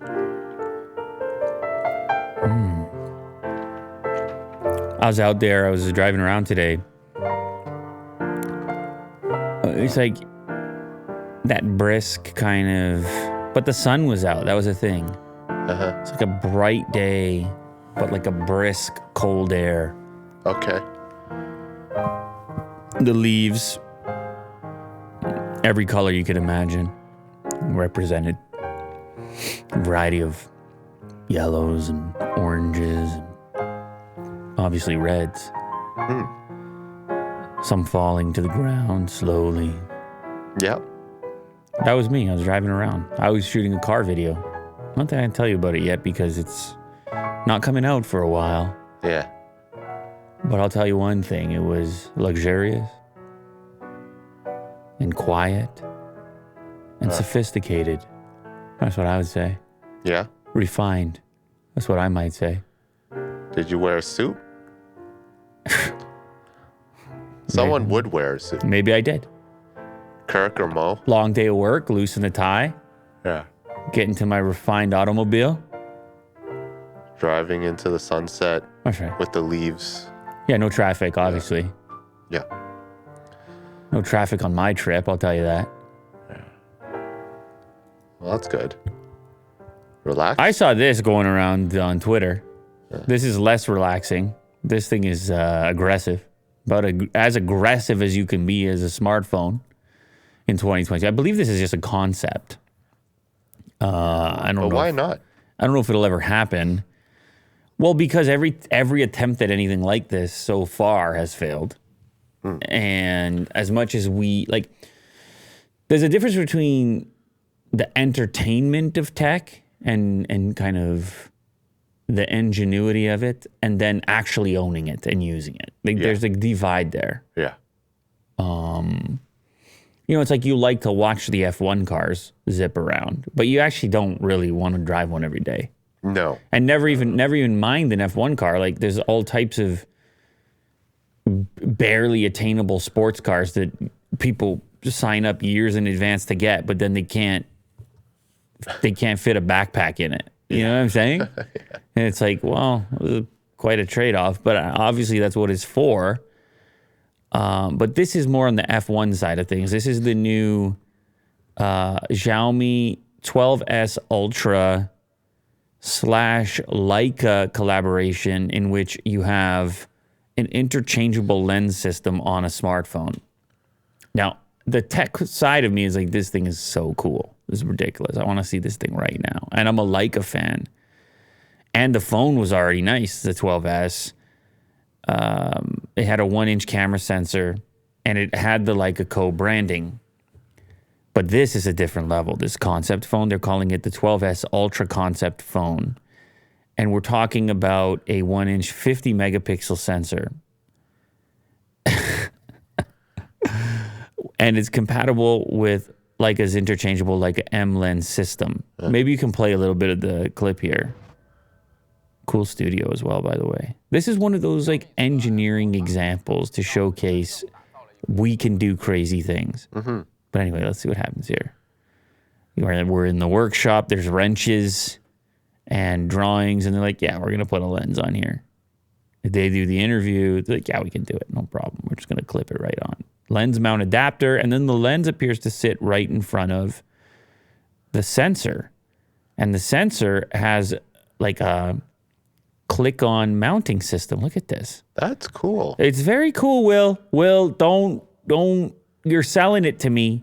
I was out there. I was driving around today. It's like that brisk kind of... But the sun was out. That was a thing. Uh-huh. It's like a bright day, but like a brisk, cold air. Okay. The leaves, every color you could imagine, represented. A variety of yellows and oranges and obviously reds. Some falling to the ground slowly. Yep. That was me. I was driving around. I was shooting a car video. Not that I can tell you about it yet because it's not coming out for a while. Yeah. But I'll tell you one thing. It was luxurious and quiet and sophisticated. That's what I would say. Yeah. Refined. That's what I might say. Did you wear a suit? Someone would wear a suit. Maybe I did. Kirk or Mo? Long day of work, loosen the tie, Yeah. get into my refined automobile. Driving into the sunset That's right. with the leaves. Yeah, no traffic, obviously. Yeah. No traffic on my trip, I'll tell you that. Well, that's good. Relax. I saw this going around on Twitter. This is less relaxing. This thing is aggressive. About as aggressive as you can be as a smartphone in 2020. I believe this is just a concept. I don't know. Why not? I don't know if it'll ever happen. Well, because every attempt at anything like this so far has failed. And as much as there's a difference between the entertainment of tech and kind of the ingenuity of it, and then actually owning it and using it. There's a divide there. Yeah. It's like you like to watch the F1 cars zip around, but you actually don't really want to drive one every day. No. And never even mind an F1 car. Like there's all types of barely attainable sports cars that people sign up years in advance to get, but then they can't fit a backpack in it. You know what I'm saying? Yeah. And it's like, well, it was quite a trade-off, but obviously that's what it's for. But this is more on the F1 side of things. This is the new Xiaomi 12S Ultra / Leica collaboration in which you have an interchangeable lens system on a smartphone. Now, the tech side of me is like, this thing is so cool. This is ridiculous. I want to see this thing right now. And I'm a Leica fan. And the phone was already nice, the 12S. It had a 1-inch camera sensor, and it had the Leica co-branding. But this is a different level. This concept phone, they're calling it the 12S Ultra concept phone. And we're talking about a 1-inch 50-megapixel sensor. And it's compatible with Leica's interchangeable Leica M lens system. Maybe you can play a little bit of the clip here. Cool studio as well, by the way. This is one of those like engineering examples to showcase we can do crazy things. Mm-hmm. But anyway, let's see what happens here. We're in the workshop. There's wrenches and drawings, and they're like, yeah, we're going to put a lens on here. If they do the interview, they're like, yeah, we can do it. No problem. We're just going to clip it right on. Lens mount adapter, and then the lens appears to sit right in front of the sensor. And the sensor has like a click-on mounting system. Look at this. That's cool. It's very cool, Will. Will, don't, you're selling it to me.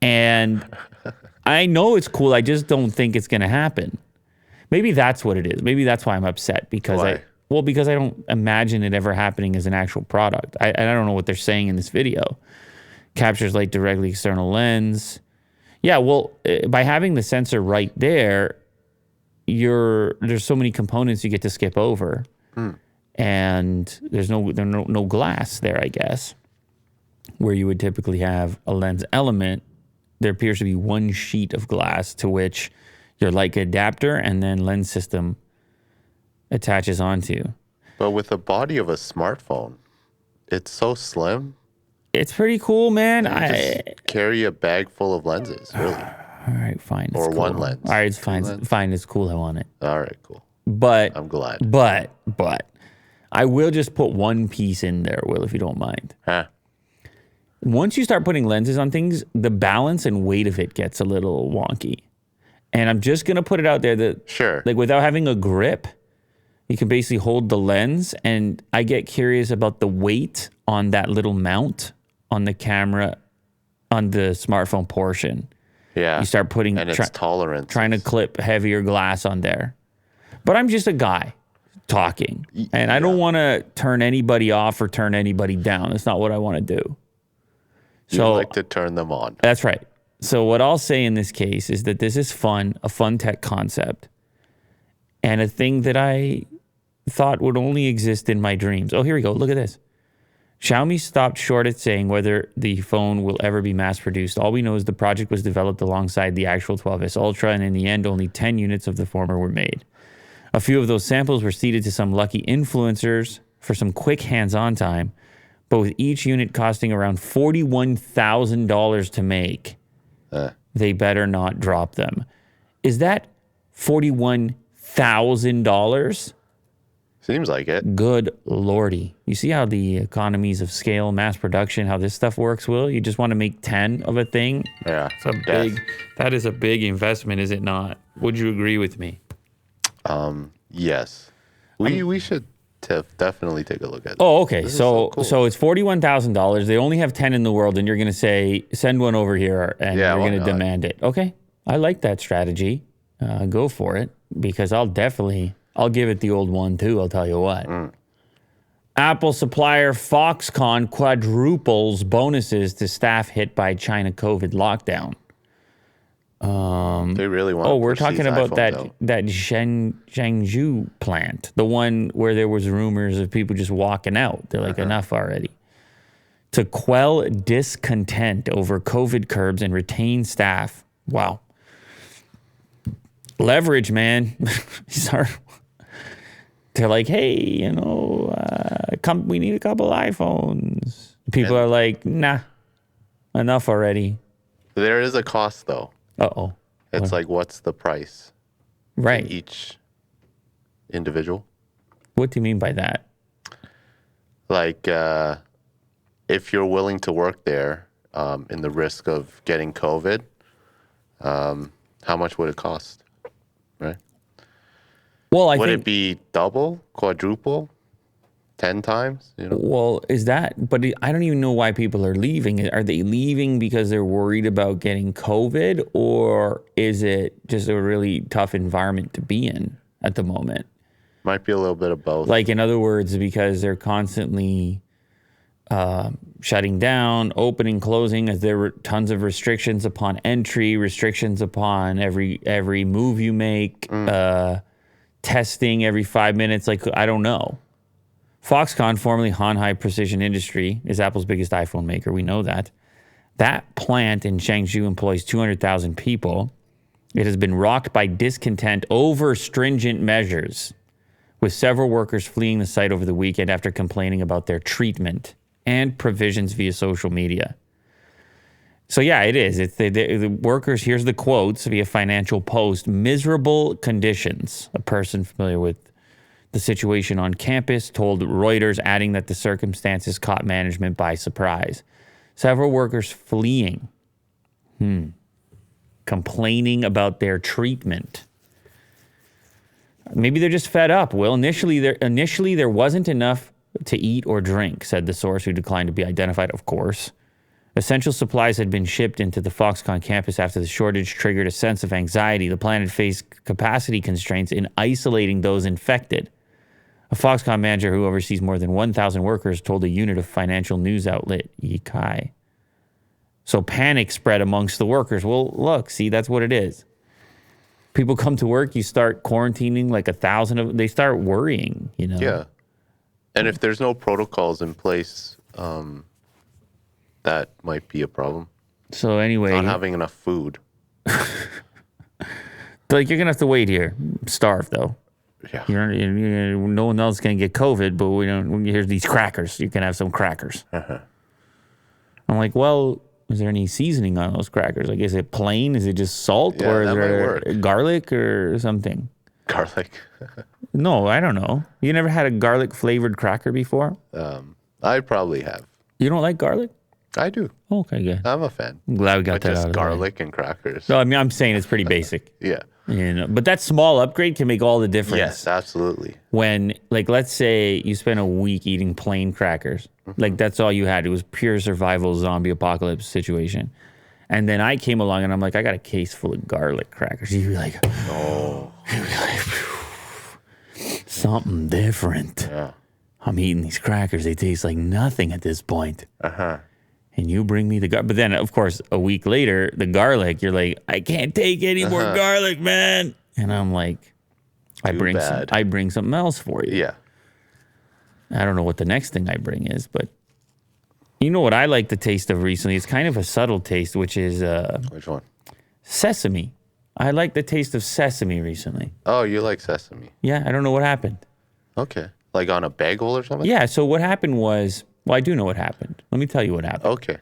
And I know it's cool. I just don't think it's going to happen. Maybe that's what it is. Maybe that's why I'm upset. Because because I don't imagine it ever happening as an actual product. I don't know what they're saying in this video. Captures light directly external lens. Yeah, well, by having the sensor right there, there's so many components you get to skip over. And there's no glass there, I guess. Where you would typically have a lens element, there appears to be one sheet of glass to which your Leica adapter and then lens system attaches onto. But with the body of a smartphone, it's so slim. It's pretty cool, man. You just carry a bag full of lenses, really. All right, fine. It's Or cool. one lens? All right, it's Two fine. lens? Fine, it's cool. I want it. All right, cool. But I'm glad. But I will just put one piece in there, Will, if you don't mind. Huh. Once you start putting lenses on things, the balance and weight of it gets a little wonky. And I'm just going to put it out there that, Sure. like, without having a grip, you can basically hold the lens. And I get curious about the weight on that little mount on the camera, on the smartphone portion. Yeah. You start putting, and its tolerance. trying to clip heavier glass on there. But I'm just a guy talking. And I don't want to turn anybody off or turn anybody down. That's not what I want to do. You like to turn them on. That's right. So what I'll say in this case is that this is fun, a fun tech concept, and a thing that I thought would only exist in my dreams. Oh, here we go. Look at this. Xiaomi stopped short at saying whether the phone will ever be mass-produced. All we know is the project was developed alongside the actual 12S Ultra, and in the end, only 10 units of the former were made. A few of those samples were seeded to some lucky influencers for some quick hands-on time, but with each unit costing around $41,000 to make, they better not drop them. Is that $41,000? Seems like it. Good lordy. You see how the economies of scale, mass production, how this stuff works, Will? You just want to make 10 of a thing? Yeah. That is a big investment, is it not? Would you agree with me? Yes. We should definitely take a look at it. Oh, okay. This is So cool. so it's $41,000. They only have 10 in the world, and you're going to say, send one over here, and Yeah, you're why going to not? demand it. Okay. I like that strategy. Go for it, because I'll give it the old one, too. I'll tell you what. Apple supplier Foxconn quadruples bonuses to staff hit by China COVID lockdown. They really want. Oh, we're talking about out. that Zhengzhou plant, the one where there was rumors of people just walking out. They're like, enough already. To quell discontent over COVID curbs and retain staff. Wow. Leverage, man. They're like, hey, we need a couple iPhones. People are like, nah, enough already. There is a cost, though. Uh-oh. It's like, what's the price? Right. Each individual. What do you mean by that? Like, if you're willing to work there, in the risk of getting COVID, how much would it cost? Right? Well, I Would think... it be double, quadruple, 10 times? Well, but I don't even know why people are leaving. Are they leaving because they're worried about getting COVID, or is it just a really tough environment to be in at the moment? Might be a little bit of both. Like, in other words, because they're constantly shutting down, opening, closing, as there were tons of restrictions upon entry, restrictions upon every move you make, testing every 5 minutes. Like, I don't know. Foxconn, formerly Han High Precision Industry, is Apple's biggest iPhone maker. We know that. That plant in Changzhou employs 200,000 people. It has been rocked by discontent over stringent measures, with several workers fleeing the site over the weekend after complaining about their treatment and provisions via social media. So yeah, it is. It's the workers, here's the quotes via Financial Post. Miserable conditions. A person familiar with the situation on campus told Reuters, adding that the circumstances caught management by surprise. Several workers fleeing, complaining about their treatment. Maybe they're just fed up. Well, initially there wasn't enough to eat or drink, said the source, who declined to be identified, of course. Essential supplies had been shipped into the Foxconn campus after the shortage triggered a sense of anxiety. The plant had faced capacity constraints in isolating those infected. A Foxconn manager who oversees more than 1,000 workers told a unit of financial news outlet Yikai. So panic spread amongst the workers. Well, look, see, that's what it is. People come to work, you start quarantining like 1,000 of them. They start worrying, Yeah. And if there's no protocols in place, that might be a problem. So anyway, Not having enough food. Like, you're going to have to wait here. Starve, though. Yeah. No one else is going to get COVID, but here's these crackers. You can have some crackers. I'm like, well, Is there any seasoning on those crackers? Like, is it plain? Is it just salt? Yeah, or is that might there work. garlic or something? Garlic. No, I don't know. You never had a garlic flavored cracker before? I probably have. You don't like garlic? I do. Okay, good. I'm a fan. I'm glad we got But that out just of the way. garlic and crackers. No, I mean, I'm saying it's pretty basic. Yeah. You know, but that small upgrade can make all the difference. Yes, absolutely. When, like, let's say you spent a week eating plain crackers. Like, that's all you had. It was pure survival zombie apocalypse situation. And then I came along and I'm like, I got a case full of garlic crackers. You'd be like, oh, something different. Yeah. I'm eating these crackers. They taste like nothing at this point. Uh-huh. And you bring me the garlic. But then, of course, a week later, the garlic, you're like, I can't take any more garlic, man. And I'm like, I bring something else for you. Yeah. I don't know what the next thing I bring is, but you know what I like the taste of recently? It's kind of a subtle taste, which is Which one? sesame. I like the taste of sesame recently. Oh, you like sesame. Yeah, I don't know what happened. Okay. Like on a bagel or something? Yeah, so what happened was, well, I do know what happened. Let me tell you what happened. Okay.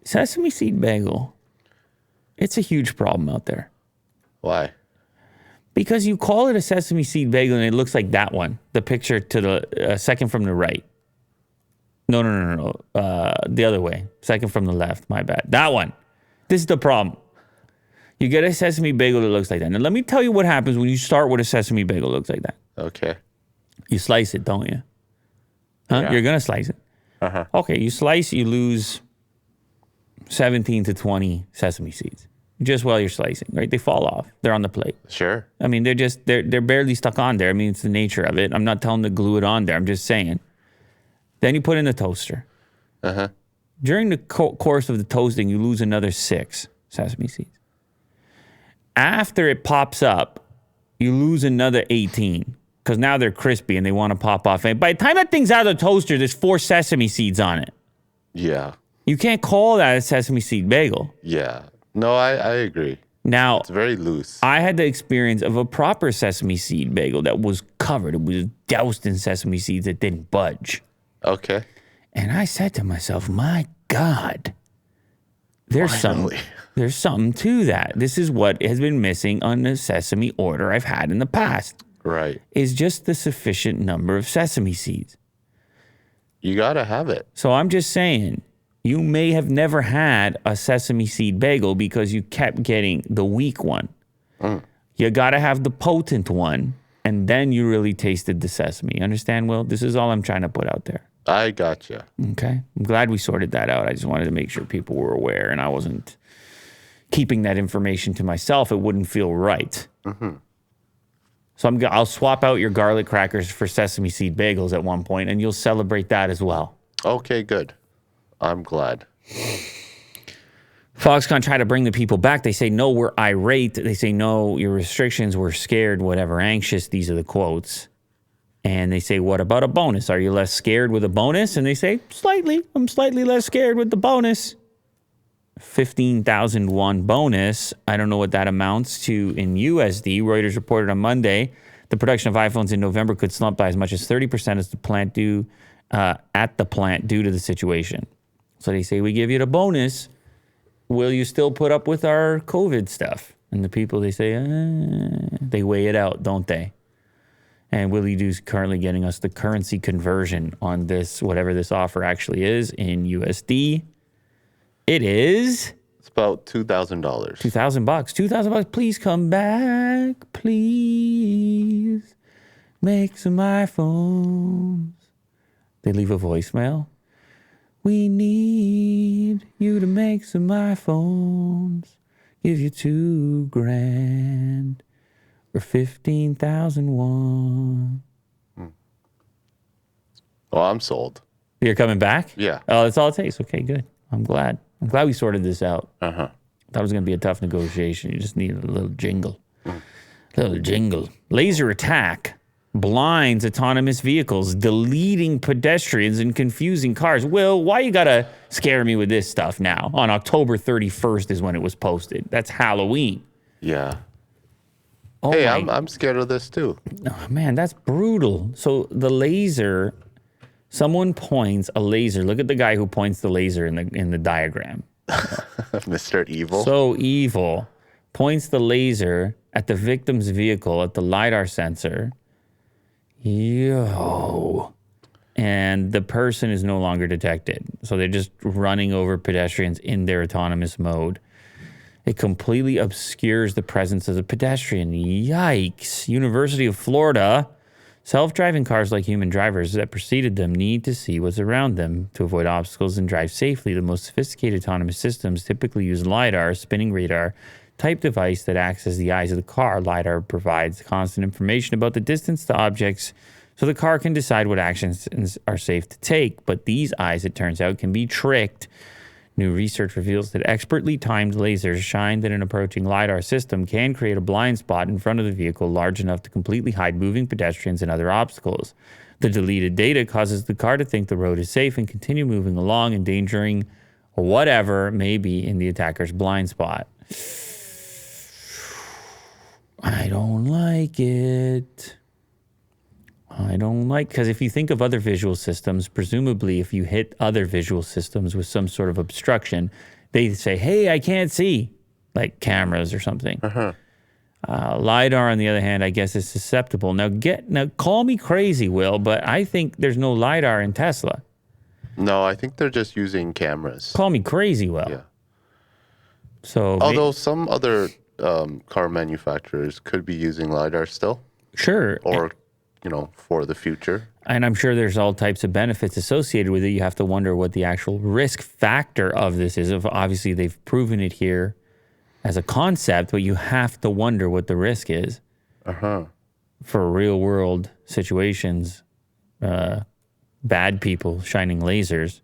Sesame seed bagel, it's a huge problem out there. Why? Because you call it a sesame seed bagel and it looks like that one, the picture to the second from the right. No. The other way. Second from the left. My bad. That one. This is the problem. You get a sesame bagel that looks like that. Now, let me tell you what happens when you start with a sesame bagel that looks like that. Okay. You slice it, don't you? Huh? Yeah. You're going to slice it. Uh-huh. Okay, you slice, you lose 17 to 20 sesame seeds just while you're slicing, right? They fall off. They're on the plate. Sure. I mean, they're barely stuck on there. I mean, it's the nature of it. I'm not telling them to glue it on there. I'm just saying. Then you put it in the toaster. Uh-huh. During the course of the toasting, you lose another 6 sesame seeds. After it pops up, you lose another 18 because now they're crispy and they want to pop off. And by the time that thing's out of the toaster, there's 4 sesame seeds on it. Yeah. You can't call that a sesame seed bagel. Yeah. No, I agree. Now, It's very loose. I had the experience of a proper sesame seed bagel that was covered. It was doused in sesame seeds that didn't budge. Okay. And I said to myself, my God, there's Finally. something to that. This is what has been missing on the sesame order I've had in the past, Right. is just the sufficient number of sesame seeds. You got to have it. So I'm just saying, you may have never had a sesame seed bagel because you kept getting the weak one. You got to have the potent one, and then you really tasted the sesame. You understand, Will? This is all I'm trying to put out there. I gotcha. Okay. I'm glad we sorted that out. I just wanted to make sure people were aware and I wasn't keeping that information to myself. It wouldn't feel right. So I'll swap out your garlic crackers for sesame seed bagels at one point and you'll celebrate that as well. Okay, good. I'm glad. Foxconn tried to bring the people back. They say, no, we're irate. They say, no, your restrictions, we're scared, whatever, anxious. These are the quotes. And they say, what about a bonus? Are you less scared with a bonus? And they say, slightly. I'm slightly less scared with the bonus. 15,001 bonus. I don't know what that amounts to in USD. Reuters reported on Monday the production of iPhones in November could slump by as much as 30% as the plant at the plant due to the situation. So they say, we give you the bonus. Will you still put up with our COVID stuff? And the people, they say, they weigh it out, don't they? And Willie Doo's currently getting us the currency conversion on this, whatever this offer actually is in USD. It is It's about $2,000. $2,000. $2,000. Please come back. Please make some iPhones. They leave a voicemail. We need you to make some iPhones. Give you $2,000 or 15,001. Oh, I'm sold. You're coming back? Yeah. Oh, that's all it takes. Okay, good. I'm glad we sorted this out. Uh-huh. That was going to be a tough negotiation. You just needed a little jingle. Little jingle. Laser attack blinds autonomous vehicles, deleting pedestrians and confusing cars. Will, why you got to scare me with this stuff now? On October 31st is when it was posted. That's Halloween. Yeah. Oh, Hey, I'm scared of this too. oh, man, that's brutal. So the laser Someone points a laser. Look at the guy who points the laser in the diagram. Mr. Evil. So evil. Points the laser at the victim's vehicle at the LiDAR sensor. Yo. And the person is no longer detected. So they're just running over pedestrians in their autonomous mode. It completely obscures the presence of the pedestrian. Yikes. University of Florida. Self-driving cars, like human drivers that preceded them, need to see what's around them to avoid obstacles and drive safely. The most sophisticated autonomous systems typically use LiDAR, spinning radar, type device that acts as the eyes of the car. LiDAR provides constant information about the distance to objects so the car can decide what actions are safe to take. But these eyes, it turns out, can be tricked. New research reveals that expertly timed lasers shined at an approaching LiDAR system can create a blind spot in front of the vehicle large enough to completely hide moving pedestrians and other obstacles. The deleted data causes the car to think the road is safe and continue moving along, endangering whatever may be in the attacker's blind spot. I don't like it. I don't like, because if you think of other visual systems, presumably if you hit other visual systems with some sort of obstruction, they say, hey, I can't see, like cameras or something. LiDAR, on the other hand, I guess is susceptible. Now, call me crazy, Will, but I think there's no LiDAR in Tesla. No, I think they're just using cameras. Call me crazy, Will. Yeah. So, although some other car manufacturers could be using LiDAR still. Sure. Or, for the future. And I'm sure there's all types of benefits associated with it. You have to wonder what the actual risk factor of this is. Obviously, they've proven it here as a concept, but you have to wonder what the risk is for real world situations. Bad people shining lasers.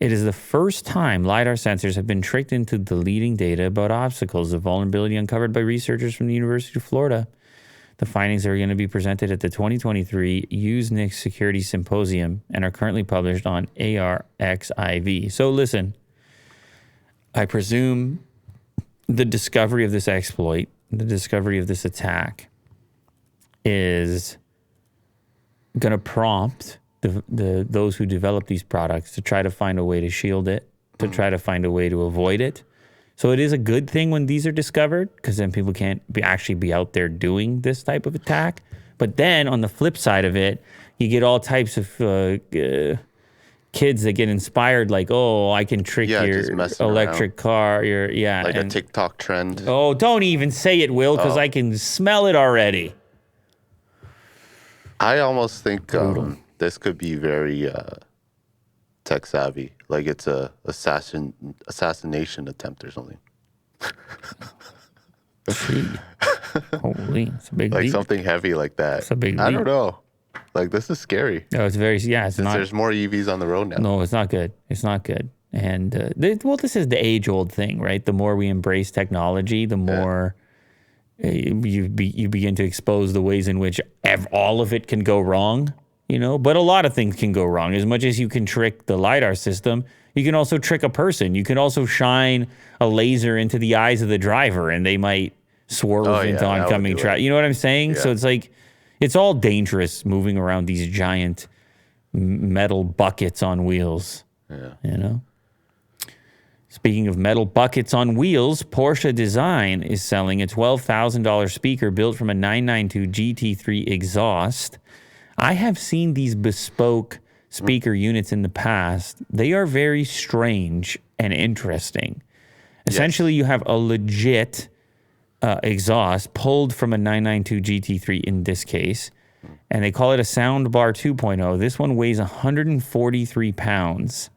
It is the first time LiDAR sensors have been tricked into deleting data about obstacles, a vulnerability uncovered by researchers from the University of Florida. The findings are going to be presented at the 2023 Usenix Security Symposium and are currently published on ARXIV. So listen, I presume the discovery of this exploit, the discovery of this attack is going to prompt those who develop these products to try to find a way to shield it, to try to find a way to avoid it. So it is a good thing when these are discovered, because then people can't actually be out there doing this type of attack. But then on the flip side of it, you get all types of kids that get inspired, like, oh, I can trick your electric car. Like a TikTok trend. Oh, don't even say it, Will, because I can smell it already. I almost think this could be very tech savvy. Like it's a assassination attempt or something. Holy, it's a big like leap. Something heavy like that. It's a big I leap. don't know. Like this is scary. No, it's very, it's not. There's more EVs on the road now. No, it's not good. It's not good. And this is the age-old thing, right? The more we embrace technology, the more you begin to expose the ways in which all of it can go wrong. But a lot of things can go wrong. As much as you can trick the LiDAR system, you can also trick a person. You can also shine a laser into the eyes of the driver, and they might swerve into oncoming traffic. You know what I'm saying? Yeah. So it's like, it's all dangerous moving around these giant metal buckets on wheels. Yeah. Speaking of metal buckets on wheels, Porsche Design is selling a $12,000 speaker built from a 992 GT3 exhaust. I have seen these bespoke speaker units in the past. They are very strange and interesting. Essentially, you have a legit exhaust pulled from a 992 GT3 in this case, and they call it a Soundbar 2.0. This one weighs 143 pounds,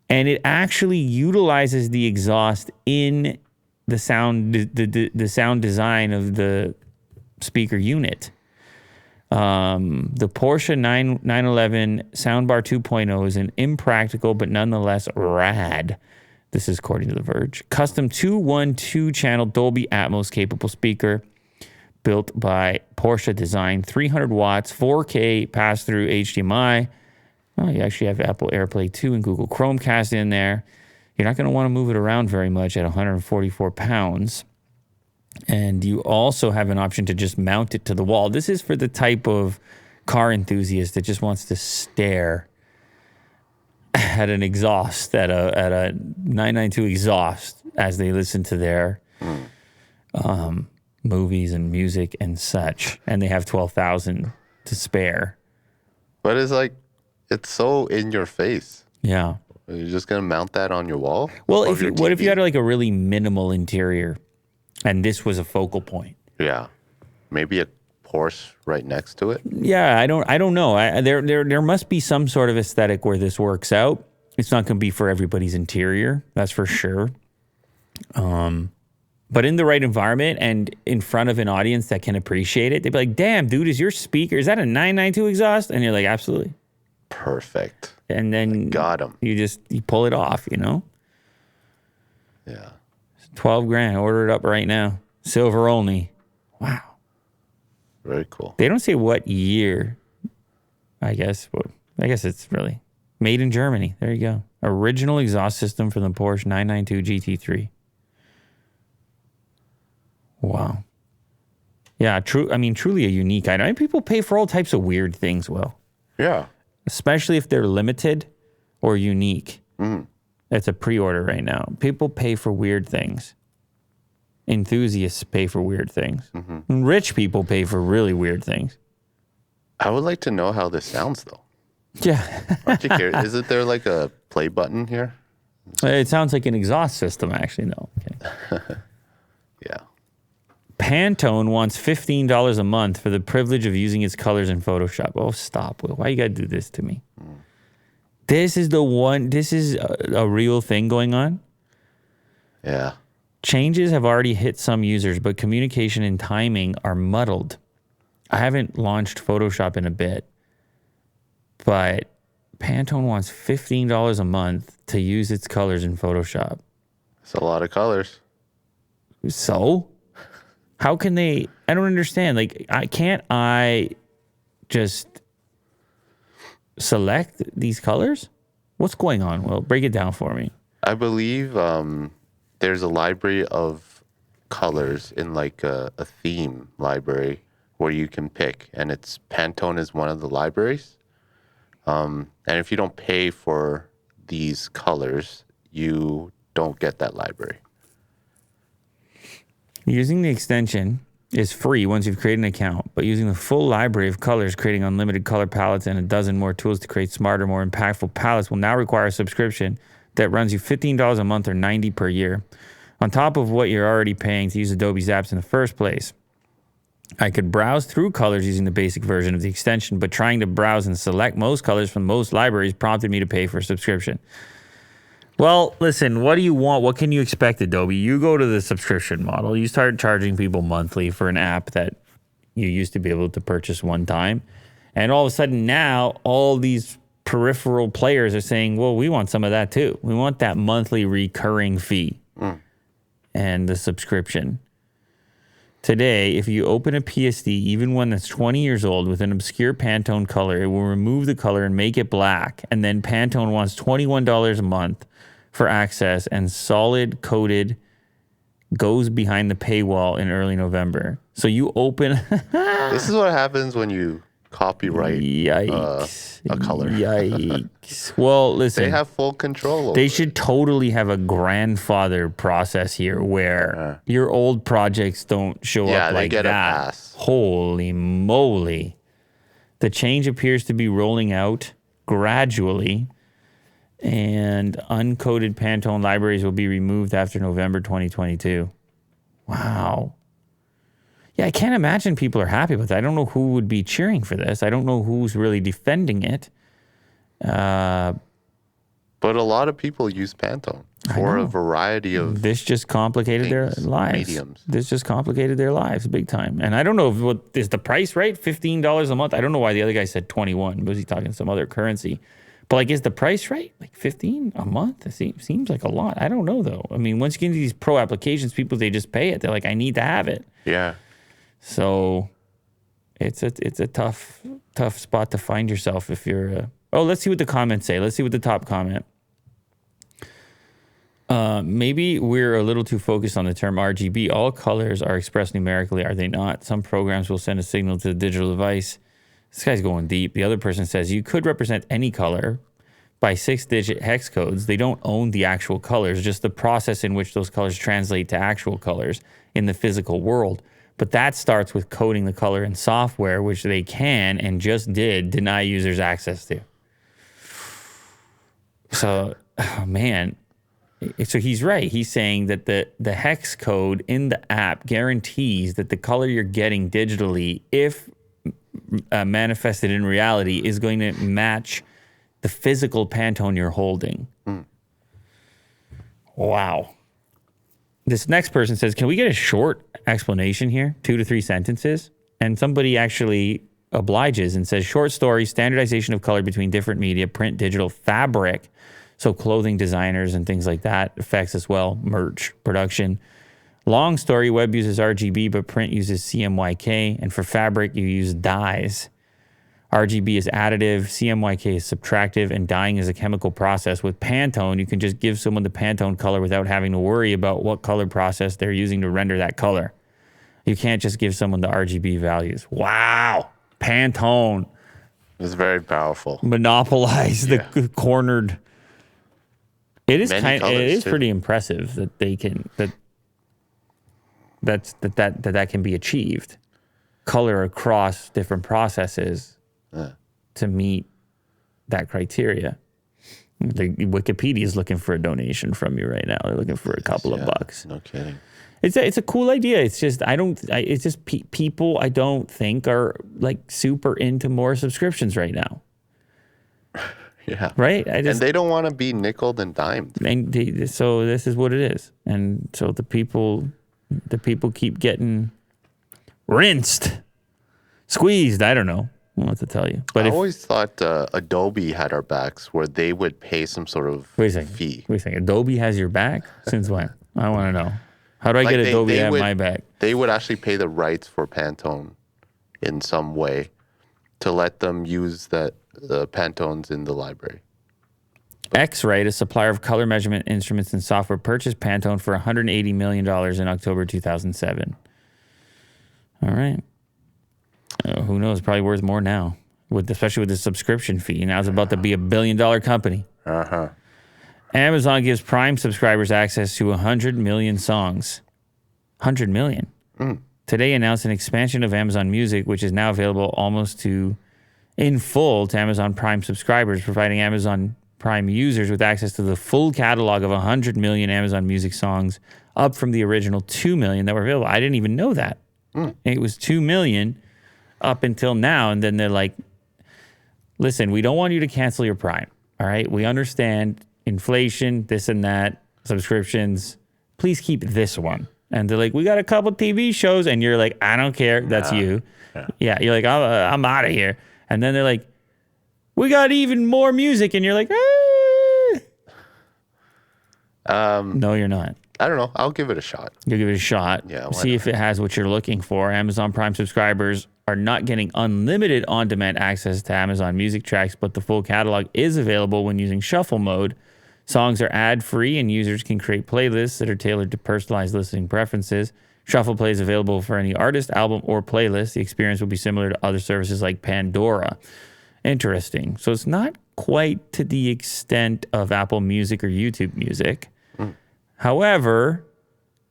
and it actually utilizes the exhaust in the sound design of the speaker unit. The Porsche 911 Soundbar 2.0 is an impractical but nonetheless rad, this is according to The Verge, custom 212-channel Dolby Atmos capable speaker built by Porsche Design, 300 watts, 4K pass-through HDMI. Oh, you actually have Apple AirPlay 2 and Google Chromecast in there. You're not going to want to move it around very much at 144 pounds. And you also have an option to just mount it to the wall. This is for the type of car enthusiast that just wants to stare at an exhaust, at a 992 exhaust as they listen to their movies and music and such, and they have 12,000 to spare. But it's like, it's so in your face. Yeah. Are you just gonna mount that on your wall? Well, above your what if you TV? had like a really minimal interior, and this was a focal point? Yeah, maybe a Porsche right next to it. Yeah, I don't know. There must be some sort of aesthetic where this works out. It's not going to be for everybody's interior, that's for sure. But in the right environment and in front of an audience that can appreciate it, they'd be like, "Damn, dude, is that a 992 exhaust?" And you're like, "Absolutely." Perfect. And then Got him. you pull it off, Yeah. 12 grand. Order it up right now. Silver only. Wow. Very cool. They don't say what year. I guess it's really made in Germany. There you go. Original exhaust system from the Porsche 992 GT3. Wow. Yeah, truly a unique item. I mean, people pay for all types of weird things, Will. Yeah. Especially if they're limited or unique. It's a pre-order right now. People pay for weird things. Enthusiasts pay for weird things. And rich people pay for really weird things. I would like to know how this sounds, though. Yeah. Aren't you curious? Isn't there like a play button here? It sounds like an exhaust system, actually. No. Okay. Yeah. Pantone wants $15 a month for the privilege of using its colors in Photoshop. Oh, stop, Will. Why you got to do this to me? This is a real thing going on. Yeah. Changes have already hit some users, but communication and timing are muddled. I haven't launched Photoshop in a bit, but Pantone wants $15 a month to use its colors in Photoshop. It's a lot of colors. So, how can they? I don't understand. Like, can't I just select these colors? What's going on? Well, break it down for me. I believe there's a library of colors in like a theme library where you can pick, and it's Pantone is one of the libraries. And if you don't pay for these colors, you don't get that library. Using the extension is free once you've created an account, but using the full library of colors, creating unlimited color palettes and a dozen more tools to create smarter, more impactful palettes will now require a subscription that runs you $15 a month or $90 per year, on top of what you're already paying to use Adobe's apps in the first place. I could browse through colors using the basic version of the extension, but trying to browse and select most colors from most libraries prompted me to pay for a subscription. Well, listen, what do you want? What can you expect, Adobe? You go to the subscription model. You start charging people monthly for an app that you used to be able to purchase one time. And all of a sudden now, all these peripheral players are saying, well, we want some of that too. We want that monthly recurring fee and the subscription. Today, if you open a PSD, even one that's 20 years old, with an obscure Pantone color, it will remove the color and make it black. And then Pantone wants $21 a month for access, and solid coded goes behind the paywall in early November. So you open... This is what happens when you copyright Yikes. a color. Yikes. Well, listen. They have full control over They it. should totally have a grandfather process here where your old projects don't show Yeah, up they like get a that. pass. Holy moly. The change appears to be rolling out gradually, and uncoded Pantone libraries will be removed after November 2022. Wow. Yeah, I can't imagine people are happy with that. I don't know who would be cheering for this. I don't know who's really defending it. But a lot of people use Pantone for a variety of This just complicated their things, lives. mediums. This just complicated their lives big time. And I don't know what is the price, right? $15 a month. I don't know why the other guy said 21. Was he talking some other currency? But like, is the price right? Like 15 a month? It seems like a lot. I don't know though. I mean, once you get into these pro applications, people, they just pay it. They're like, I need to have it. Yeah. So it's a tough spot to find yourself if you're. Let's see what the comments say. Let's see what the top comment. Maybe we're a little too focused on the term RGB. All colors are expressed numerically, are they not? Some programs will send a signal to the digital device This guy's going deep. The other person says you could represent any color by 6-digit hex codes. They don't own the actual colors, just the process in which those colors translate to actual colors in the physical world. But that starts with coding the color in software, which they can and just did deny users access to. So, oh man. So he's right. He's saying that the hex code in the app guarantees that the color you're getting digitally, if manifested in reality, is going to match the physical Pantone you're holding. Wow. This next person says, can we get a short explanation here? 2 to 3 sentences. And somebody actually obliges and says, short story, standardization of color between different media, print, digital, fabric. So clothing designers and things like that, effects as well, merch, production. Long story, web uses RGB, but print uses CMYK. And for fabric, you use dyes. RGB is additive, CMYK is subtractive, and dyeing is a chemical process. With Pantone, you can just give someone the Pantone color without having to worry about what color process they're using to render that color. You can't just give someone the RGB values. Wow. Pantone. It's very powerful. Monopolize the cornered. It is it is too. pretty impressive that they can that can be achieved. Color across different processes to meet that criteria. Wikipedia is looking for a donation from you right now. They're looking for a couple of bucks. No kidding. It's a cool idea. It's just people I don't think are like super into more subscriptions right now. Yeah. Right? And they don't want to be nickeled and dimed. And so this is what it is. And so the people keep getting rinsed, squeezed. I don't know what to tell you. But I always thought Adobe had our backs, where they would pay some sort of fee. Wait a second. Adobe has your back? Since when? I want to know. How do I get Adobe to have my back? They would actually pay the rights for Pantone in some way to let them use the Pantones in the library. X-Rite, a supplier of color measurement instruments and software, purchased Pantone for $180 million in October 2007. All right. Who knows? Probably worth more now, especially with the subscription fee. Now it's about to be $1 billion company. Uh-huh. Amazon gives Prime subscribers access to 100 million songs. 100 million. Today announced an expansion of Amazon Music, which is now available almost in full to Amazon Prime subscribers, providing Amazon Prime users with access to the full catalog of 100 million Amazon Music songs, up from the original 2 million that were available. I didn't even know that. It was 2 million up until now, and then they're like, listen, we don't want you to cancel your Prime, all right? We understand inflation, this and that, subscriptions. Please keep this one. And they're like, we got a couple TV shows, and you're like, I don't care. That's you. Yeah, you're like, I'm out of here. And then they're like, we got even more music, and you're like, no, you're not. I don't know. I'll give it a shot. You'll give it a shot. Yeah. See if it has what you're looking for. Amazon Prime subscribers are not getting unlimited on-demand access to Amazon Music tracks, but the full catalog is available when using shuffle mode. Songs are ad-free, and users can create playlists that are tailored to personalized listening preferences. Shuffle Play is available for any artist, album, or playlist. The experience will be similar to other services like Pandora. Interesting. So it's not quite to the extent of Apple Music or YouTube Music. However,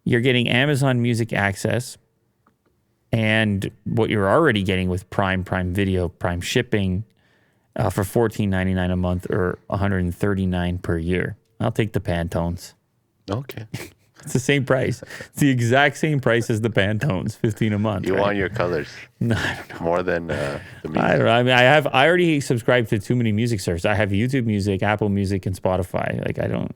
you're getting Amazon Music access and what you're already getting with Prime Video, Prime shipping for $14.99 a month or $139 per year. I'll take the Pantones. Okay. It's the same price. It's the exact same price as the Pantones, $15 a month. You want your colors. No, I don't know. More than the music. I don't know. I mean, I already subscribed to too many music services. I have YouTube Music, Apple Music, and Spotify. Like, I don't.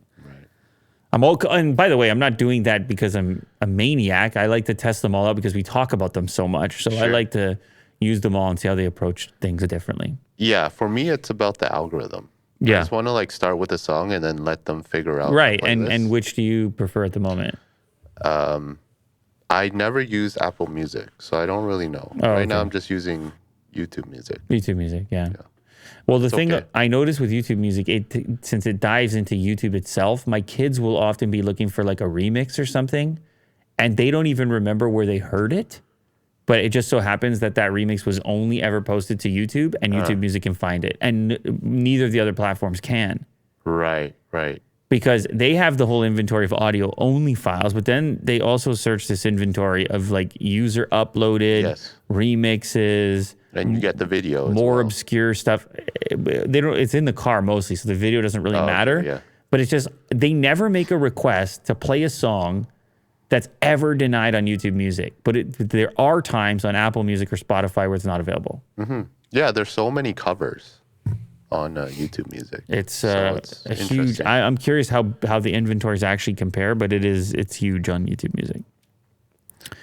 And by the way, I'm not doing that because I'm a maniac. I like to test them all out because we talk about them so much. So I like to use them all and see how they approach things differently. Yeah, for me, it's about the algorithm. I just want to start with a song and then let them figure out. Right, and which do you prefer at the moment? I never use Apple Music, so I don't really know. Right now, I'm just using YouTube Music. YouTube Music, yeah. Well, the thing that I noticed with YouTube Music, since it dives into YouTube itself, my kids will often be looking for like a remix or something, and they don't even remember where they heard it. But it just so happens that remix was only ever posted to YouTube, and YouTube Music can find it. And neither of the other platforms can. Right. Because they have the whole inventory of audio only files, but then they also search this inventory of like user uploaded remixes. And you get the video. More obscure stuff. They don't. It's in the car mostly, so the video doesn't really matter. Yeah. But it's just they never make a request to play a song that's ever denied on YouTube Music. But there are times on Apple Music or Spotify where it's not available. Mm-hmm. Yeah, there's so many covers on YouTube Music. It's a huge. I'm curious how the inventories actually compare, but it's huge on YouTube Music.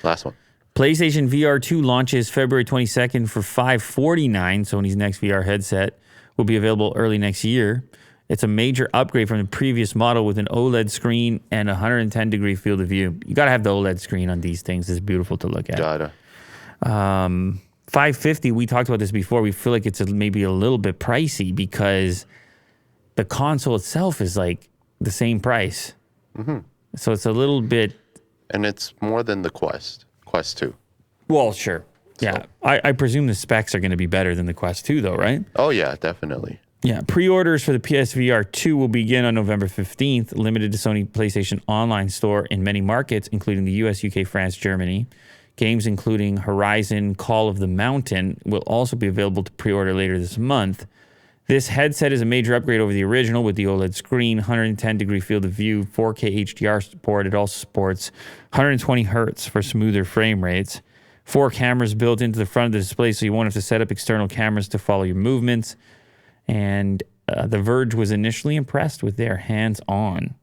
Last one. PlayStation VR 2 launches February 22nd for $549. Sony's next VR headset will be available early next year. It's a major upgrade from the previous model with an OLED screen and 110-degree field of view. You got to have the OLED screen on these things. It's beautiful to look at. Gotta. $550, we talked about this before. We feel like it's maybe a little bit pricey because the console itself is like the same price. Mm-hmm. So it's a little bit... And it's more than the Quest 2. Well, sure. Yeah. So. I presume the specs are going to be better than the Quest 2, though, right? Oh, yeah, definitely. Yeah, pre-orders for the PSVR 2 will begin on November 15th, limited to Sony PlayStation Online Store in many markets, including the US, UK, France, Germany. Games including Horizon Call of the Mountain will also be available to pre-order later this month. This headset is a major upgrade over the original with the OLED screen, 110-degree field of view, 4K HDR support. It also supports 120 hertz for smoother frame rates. 4 cameras built into the front of the display, so you won't have to set up external cameras to follow your movements. And The Verge was initially impressed with their hands-on.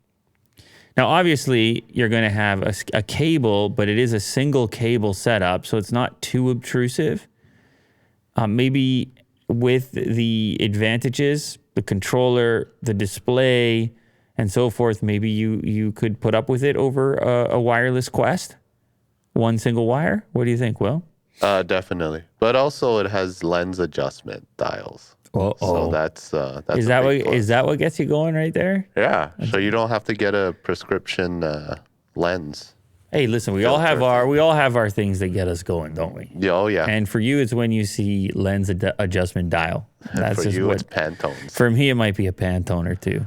Now, obviously, you're going to have a cable, but it is a single cable setup, so it's not too obtrusive. Maybe with the advantages, the controller, the display, and so forth, maybe you could put up with it over a wireless Quest. One single wire. What do you think, Will? Definitely. But also it has lens adjustment dials. Uh-oh. So that's is that what gets you going right there? Yeah. So you don't have to get a prescription lens. Hey, listen, we all have our things that get us going, don't we? Yeah, oh yeah. And for you, it's when you see lens adjustment dial. That's for you, it's Pantone. For me, it might be a Pantone or two.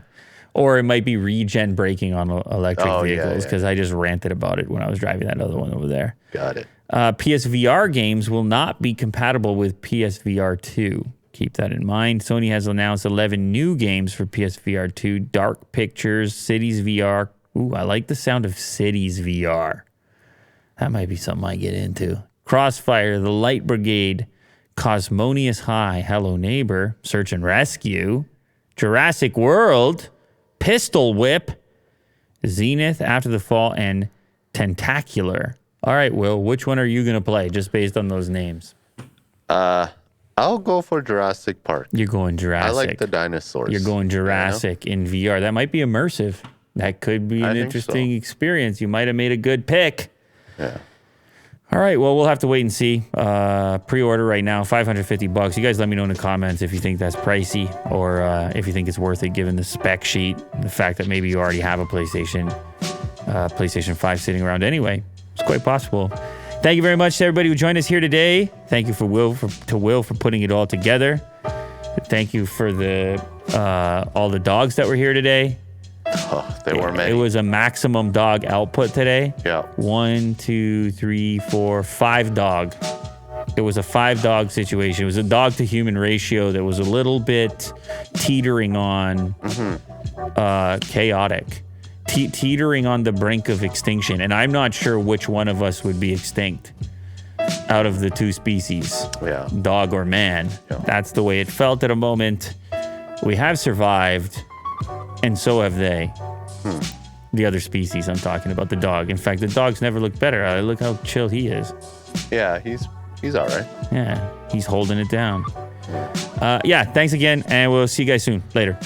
Or it might be regen braking on electric vehicles because I just ranted about it when I was driving that other one over there. Got it. PSVR games will not be compatible with PSVR 2. Keep that in mind. Sony has announced 11 new games for PSVR 2. Dark Pictures, Cities VR. Ooh, I like the sound of Cities VR. That might be something I get into. Crossfire, The Light Brigade, Cosmonious High, Hello Neighbor, Search and Rescue, Jurassic World, Pistol Whip, Zenith, After the Fall, and Tentacular. All right, Will, which one are you going to play just based on those names? I'll go for Jurassic Park. You're going Jurassic. I like the dinosaurs. You're going Jurassic in VR. That might be immersive. That could be an interesting experience. You might have made a good pick. Yeah. All right, well, we'll have to wait and see. Pre-order right now, $550. You guys let me know in the comments if you think that's pricey or if you think it's worth it given the spec sheet, the fact that maybe you already have a PlayStation 5 sitting around anyway. It's quite possible. Thank you very much to everybody who joined us here today. Thank you to Will for putting it all together. Thank you for all the dogs that were here today. Oh, there were many. It was a maximum dog output today. Yeah. 1, 2, 3, 4, 5 dog. It was a 5-dog situation. It was a dog-to-human ratio that was a little bit teetering on chaotic. Teetering on the brink of extinction. And I'm not sure which one of us would be extinct out of the two species. Yeah. Dog or man. Yeah. That's the way it felt at a moment. We have survived, and so have they. The other species I'm talking about, the dog. In fact, the dog's never looked better. Look how chill he is. Yeah, he's all right. Yeah, he's holding it down. Yeah, thanks again, and we'll see you guys soon. Later.